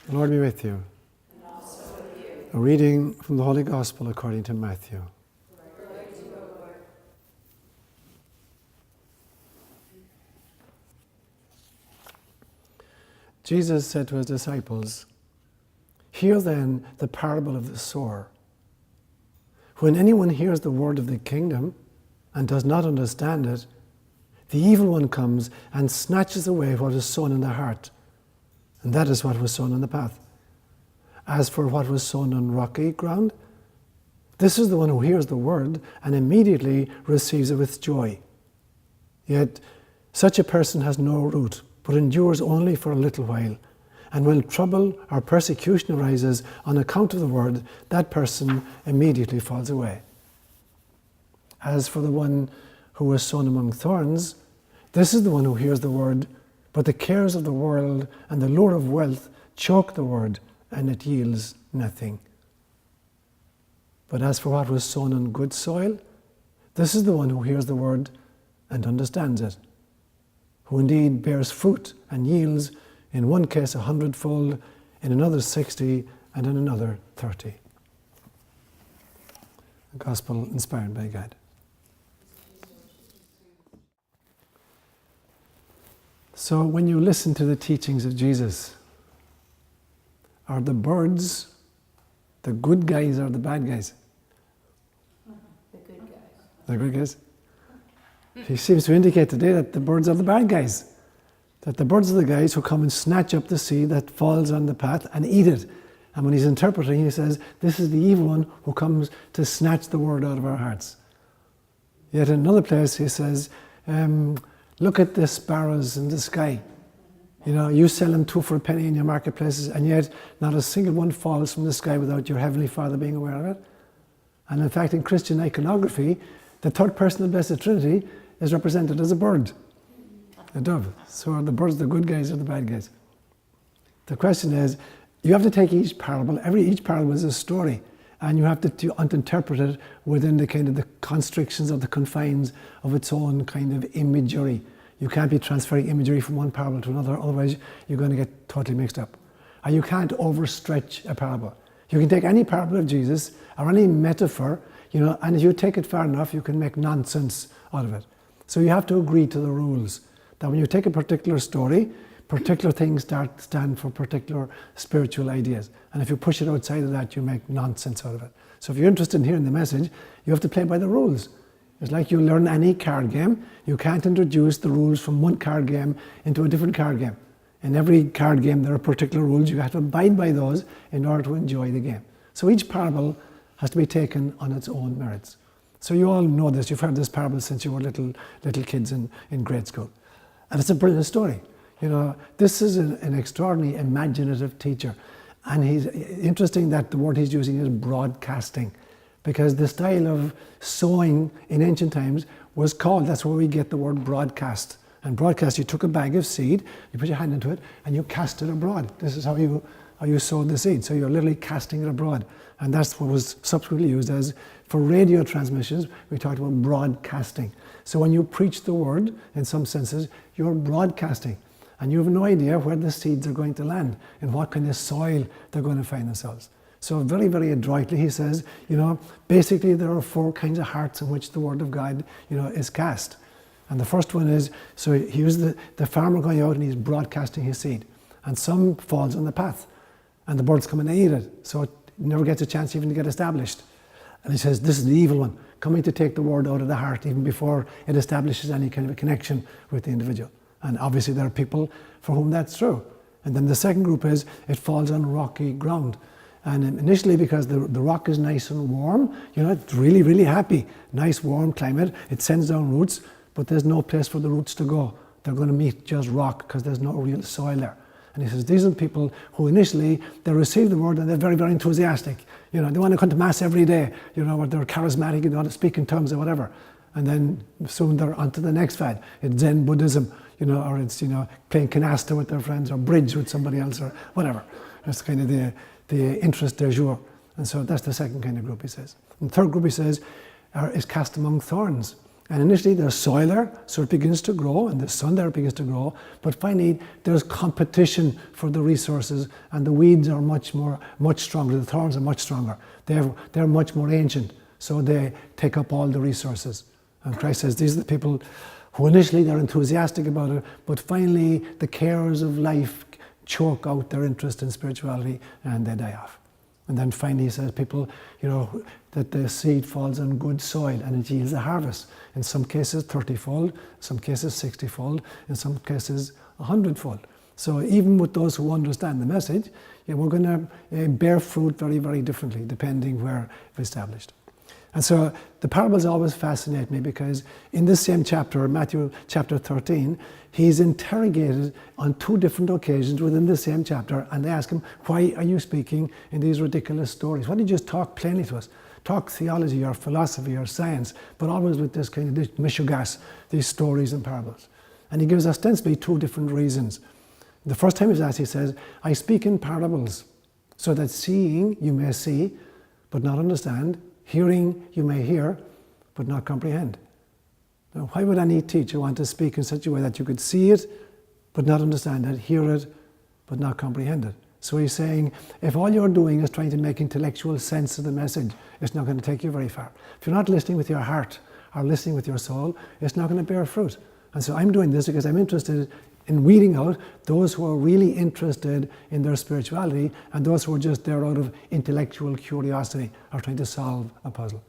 The Lord be with you. And also with you. A reading from the Holy Gospel according to Matthew. Glory to you, O Lord. Jesus said to his disciples, "Hear then the parable of the sower. When anyone hears the word of the kingdom and does not understand it, the evil one comes and snatches away what is sown in the heart. And that is what was sown on the path. As for what was sown on rocky ground, this is the one who hears the word and immediately receives it with joy. Yet such a person has no root, but endures only for a little while. And when trouble or persecution arises on account of the word, that person immediately falls away. As for the one who was sown among thorns, this is the one who hears the word, but the cares of the world and the lure of wealth choke the word, and it yields nothing. But as for what was sown on good soil, this is the one who hears the word and understands it, who indeed bears fruit and yields, in one case 100-fold, in another 60, and in another 30. The Gospel inspired by God. So when you listen to the teachings of Jesus, are the birds the good guys or the bad guys? The good guys. The good guys? He seems to indicate today that the birds are the bad guys. That the birds are the guys who come and snatch up the seed that falls on the path and eat it. And when he's interpreting, he says, this is the evil one who comes to snatch the word out of our hearts. Yet in another place he says, look at the sparrows in the sky. You know, you sell them 2 for a penny in your marketplaces, and yet not a single one falls from the sky without your Heavenly Father being aware of it. And in fact, in Christian iconography, the third person of the Blessed Trinity is represented as a bird, a dove. So are the birds the good guys or the bad guys? The question is, you have to take each parable. Each parable is a story, and you have to interpret it within the kind of the constrictions or the confines of its own kind of imagery. You can't be transferring imagery from one parable to another, otherwise you're going to get totally mixed up. And you can't overstretch a parable. You can take any parable of Jesus or any metaphor, you know, and if you take it far enough, you can make nonsense out of it. So you have to agree to the rules. That when you take a particular story, particular things stand for particular spiritual ideas. And if you push it outside of that, you make nonsense out of it. So if you're interested in hearing the message, you have to play by the rules. It's like you learn any card game. You can't introduce the rules from one card game into a different card game. In every card game, there are particular rules. You have to abide by those in order to enjoy the game. So each parable has to be taken on its own merits. So you all know this. You've heard this parable since you were little kids in grade school. And it's a brilliant story. You know, this is an extraordinarily imaginative teacher. And he's interesting that the word he's using is broadcasting, because the style of sowing in ancient times was called, that's where we get the word broadcast. And broadcast, you took a bag of seed, you put your hand into it, and you cast it abroad. This is how you sowed the seed. So you're literally casting it abroad. And that's what was subsequently used as, for radio transmissions, we talked about broadcasting. So when you preach the word, in some senses, you're broadcasting. And you have no idea where the seeds are going to land, in what kind of soil they're going to find themselves. So very, very adroitly he says, you know, basically there are 4 kinds of hearts in which the word of God, you know, is cast. And the first one is, so he was the farmer going out and he's broadcasting his seed. And some falls on the path, and the birds come and eat it. So it never gets a chance even to get established. And he says, this is the evil one, coming to take the word out of the heart even before it establishes any kind of a connection with the individual. And obviously there are people for whom that's true. And then the second group is, it falls on rocky ground. And initially, because the rock is nice and warm, you know, it's really, really happy. Nice warm climate, it sends down roots, but there's no place for the roots to go. They're going to meet just rock because there's no real soil there. And he says, these are the people who initially, they receive the word and they're very, very enthusiastic. You know, they want to come to Mass every day, you know, or they're charismatic, you know, to speak in tongues or whatever. And then soon they're on to the next fad. It's Zen Buddhism, you know, or it's, you know, playing canasta with their friends or bridge with somebody else or whatever. That's kind of the interest du jour. And so that's the second kind of group, he says. And the third group, he says, is cast among thorns. And initially there's soil there, so it begins to grow, and the sun there begins to grow. But finally, there's competition for the resources, and the weeds are much stronger. The thorns are much stronger. They're much more ancient, so they take up all the resources. And Christ says these are the people who initially they're enthusiastic about it, but finally the cares of life choke out their interest in spirituality, and they die off. And then finally he says people, that the seed falls on good soil and it yields a harvest. In some cases 30-fold, in some cases 60-fold, in some cases 100-fold. So even with those who understand the message, we're going to bear fruit very, very differently depending where we're established. And so the parables always fascinate me because in this same chapter, Matthew chapter 13, he's interrogated on 2 different occasions within the same chapter, and they ask him, why are you speaking in these ridiculous stories? Why don't you just talk plainly to us? Talk theology or philosophy or science, but always with this kind of this mishugas, these stories and parables. And he gives ostensibly 2 different reasons. The first time he's asked, he says, I speak in parables, so that seeing you may see, but not understand, hearing you may hear, but not comprehend. Now, why would any teacher want to speak in such a way that you could see it, but not understand it, hear it, but not comprehend it? So he's saying, if all you're doing is trying to make intellectual sense of the message, it's not going to take you very far. If you're not listening with your heart or listening with your soul, it's not going to bear fruit. And so I'm doing this because I'm interested in weeding out those who are really interested in their spirituality and those who are just there out of intellectual curiosity or trying to solve a puzzle.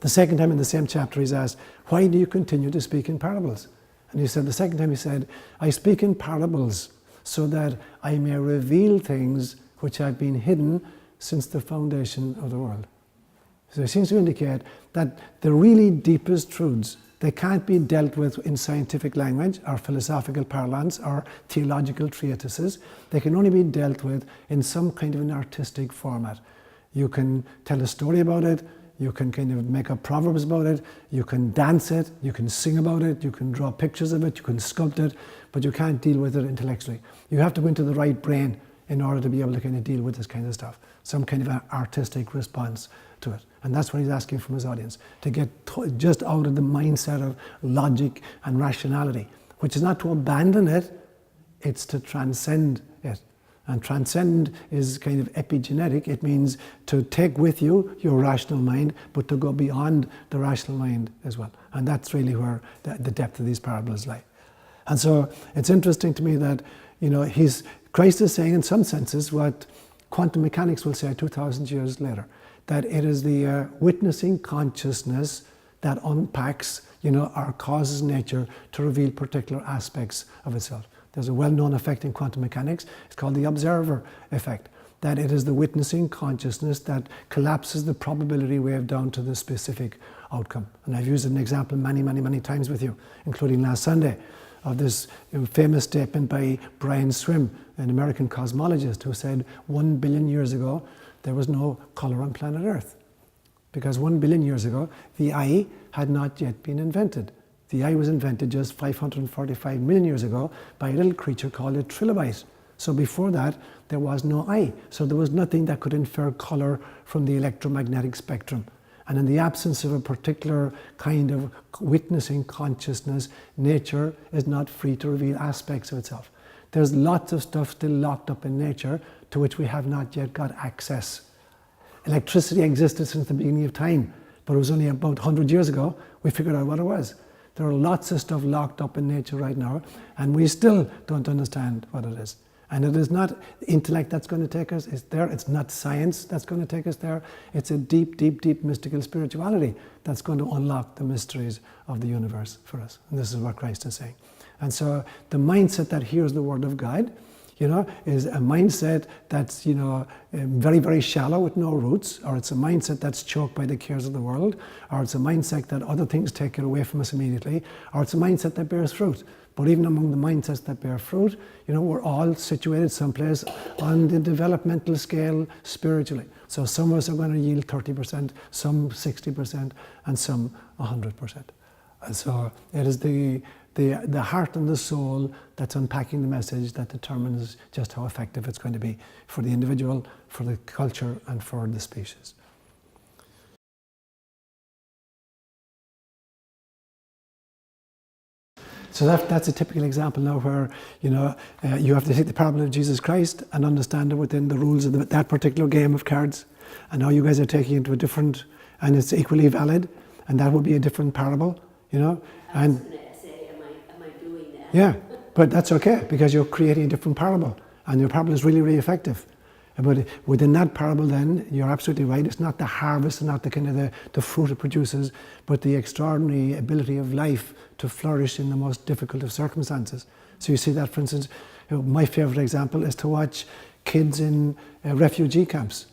The second time in the same chapter he's asked, why do you continue to speak in parables? And he said, the second time he said, I speak in parables so that I may reveal things which have been hidden since the foundation of the world. So it seems to indicate that the really deepest truths, they can't be dealt with in scientific language or philosophical parlance or theological treatises. They can only be dealt with in some kind of an artistic format. You can tell a story about it, you can kind of make up proverbs about it, you can dance it, you can sing about it, you can draw pictures of it, you can sculpt it, but you can't deal with it intellectually. You have to go into the right brain in order to be able to kind of deal with this kind of stuff. Some kind of an artistic response to it. And that's what he's asking from his audience, to get just out of the mindset of logic and rationality, which is not to abandon it, it's to transcend it. And transcend is kind of epigenetic. It means to take with you your rational mind, but to go beyond the rational mind as well. And that's really where the depth of these parables lie. And so it's interesting to me that, Christ is saying in some senses what quantum mechanics will say 2,000 years later, that it is the witnessing consciousness that unpacks, or causes nature to reveal particular aspects of itself. There's a well-known effect in quantum mechanics. It's called the observer effect, that it is the witnessing consciousness that collapses the probability wave down to the specific outcome. And I've used an example many, many, many times with you, including last Sunday, of this famous statement by Brian Swim, an American cosmologist, who said 1 billion years ago there was no color on planet Earth. Because 1 billion years ago, the eye had not yet been invented. The eye was invented just 545 million years ago by a little creature called a trilobite. So before that, there was no eye. So there was nothing that could infer color from the electromagnetic spectrum. And in the absence of a particular kind of witnessing consciousness, nature is not free to reveal aspects of itself. There's lots of stuff still locked up in nature to which we have not yet got access. Electricity existed since the beginning of time, but it was only about 100 years ago we figured out what it was. There are lots of stuff locked up in nature right now, and we still don't understand what it is. And it is not intellect that's going to take us there. It's not science that's going to take us there. It's a deep, deep, deep mystical spirituality that's going to unlock the mysteries of the universe for us. And this is what Christ is saying. And so the mindset that hears the word of God, is a mindset that's, very, very shallow with no roots, or it's a mindset that's choked by the cares of the world, or it's a mindset that other things take it away from us immediately, or it's a mindset that bears fruit. But even among the mindsets that bear fruit, we're all situated someplace on the developmental scale spiritually. So some of us are going to yield 30%, some 60%, and some 100%. And so it is the heart and the soul that's unpacking the message that determines just how effective it's going to be for the individual, for the culture, and for the species. So that's a typical example now where, you have to take the parable of Jesus Christ and understand it within the rules of that particular game of cards. And now you guys are taking it to a different, and it's equally valid, and that would be a different parable, I was And going to say, am I doing that? yeah, but that's okay because you're creating a different parable, and your parable is really, really effective. But within that parable then, you're absolutely right, it's not the harvest and not the kind of the fruit it produces, but the extraordinary ability of life to flourish in the most difficult of circumstances. So you see that, for instance, my favourite example is to watch kids in refugee camps.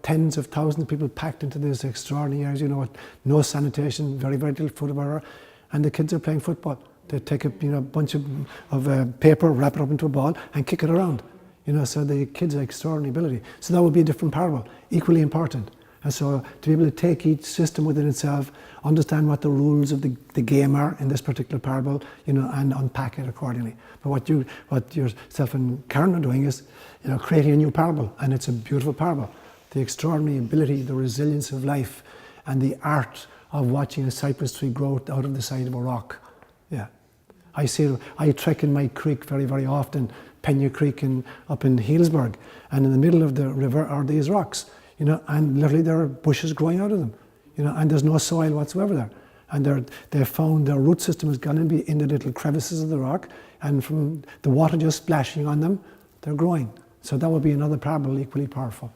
Tens of thousands of people packed into these extraordinary areas, with no sanitation, very, very little food, whatever, and the kids are playing football. They take a bunch of paper, wrap it up into a ball, and kick it around. So the kids have extraordinary ability. So that would be a different parable, equally important. And so to be able to take each system within itself, understand what the rules of the game are in this particular parable, and unpack it accordingly. But what yourself and Karen are doing is, creating a new parable, and it's a beautiful parable. The extraordinary ability, the resilience of life, and the art of watching a cypress tree grow out of the side of a rock. Yeah. I trek in my creek very, very often, Pena Creek up in Healdsburg, and in the middle of the river are these rocks, and literally there are bushes growing out of them, and there's no soil whatsoever there. And they found their root system has gone in the little crevices of the rock, and from the water just splashing on them, they're growing. So that would be another parable equally powerful.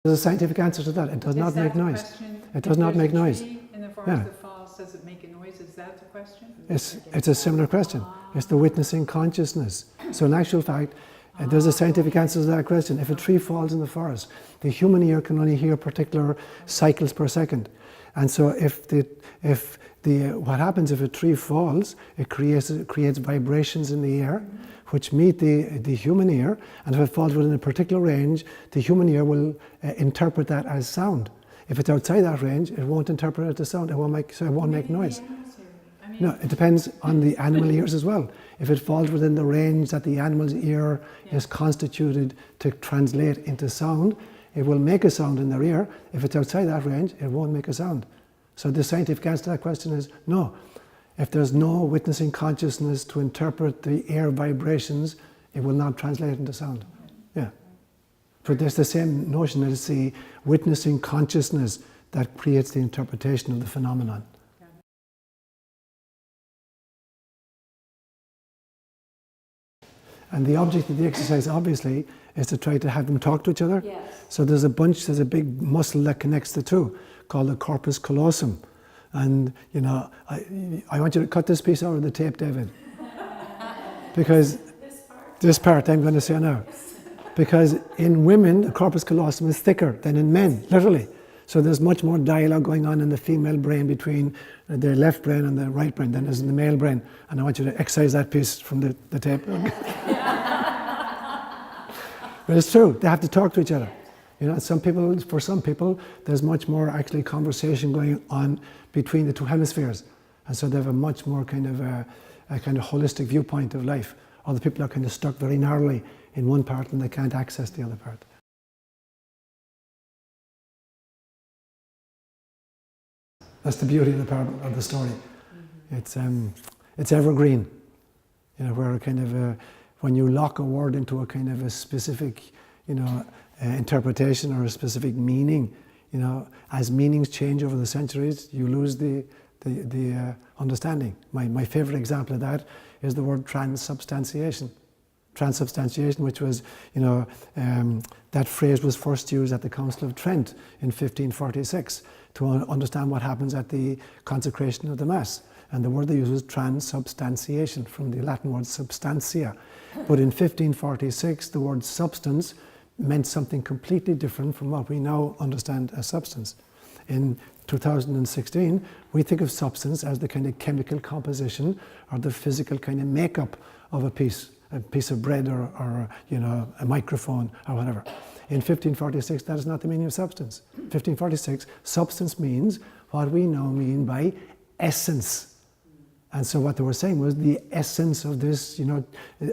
There's a scientific answer to that. It does not make noise. It does not make noise. In the forest that falls, does it make a noise? Is that the question? It's a similar question. It's the witnessing consciousness. So in actual fact, there's a scientific answer to that question. If a tree falls in the forest, the human ear can only hear particular cycles per second. And so what happens if a tree falls, it creates vibrations in the air, which meet the human ear, and if it falls within a particular range, the human ear will interpret that as sound. If it's outside that range, it won't interpret it as sound. It won't make noise. No, it depends on the animal ears as well. If it falls within the range that the animal's ear is constituted to translate into sound, it will make a sound in their ear. If it's outside that range, it won't make a sound. So the scientific answer to that question is no. If there's no witnessing consciousness to interpret the air vibrations, it will not translate into sound. Yeah. But there's the same notion that it's the witnessing consciousness that creates the interpretation of the phenomenon. And the object of the exercise, obviously, is to try to have them talk to each other. Yes. So there's a big muscle that connects the two, called the corpus callosum. And, I want you to cut this piece out of the tape, David. Because this part I'm going to say now. Because in women, the corpus callosum is thicker than in men, literally. So there's much more dialogue going on in the female brain between the left brain and the right brain than is in the male brain. And I want you to excise that piece from the tape. But it's true, they have to talk to each other. For some people, there's much more actually conversation going on between the two hemispheres. And so they have a much more kind of a holistic viewpoint of life. Other people are kind of stuck very narrowly in one part and they can't access the other part. That's the beauty of the parable, of the story. Mm-hmm. It's evergreen. Where when you lock a word into a kind of a specific, interpretation or a specific meaning, as meanings change over the centuries, you lose the understanding. My favorite example of that is the word transubstantiation. Transubstantiation, which was, that phrase was first used at the Council of Trent in 1546 to understand what happens at the consecration of the Mass. And the word they used was transubstantiation, from the Latin word substantia. But in 1546, the word substance meant something completely different from what we now understand as substance. In 2016, we think of substance as the kind of chemical composition or the physical kind of makeup of a piece of bread or a microphone or whatever. In 1546, that is not the meaning of substance. 1546, substance means what we now mean by essence. And so what they were saying was the essence of this,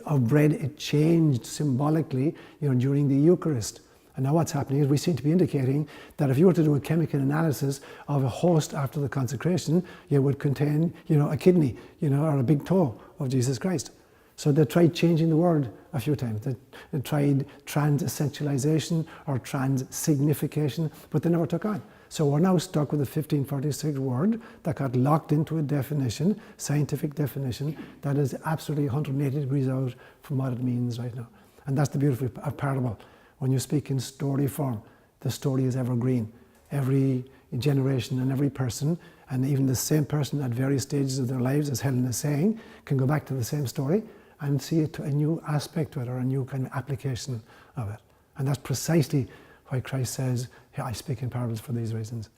of bread, it changed symbolically, during the Eucharist. And now what's happening is we seem to be indicating that if you were to do a chemical analysis of a host after the consecration, it would contain, a kidney, or a big toe of Jesus Christ. So they tried changing the word a few times. They tried trans-essentialization or trans-signification, but they never took on. So we're now stuck with a 1546 word that got locked into a definition, scientific definition, that is absolutely 180 degrees out from what it means right now. And that's the beautiful parable. When you speak in story form, the story is evergreen. Every generation and every person, and even the same person at various stages of their lives, as Helen is saying, can go back to the same story and see a new aspect to it, or a new kind of application of it. And that's precisely why Christ says, I speak in parables for these reasons.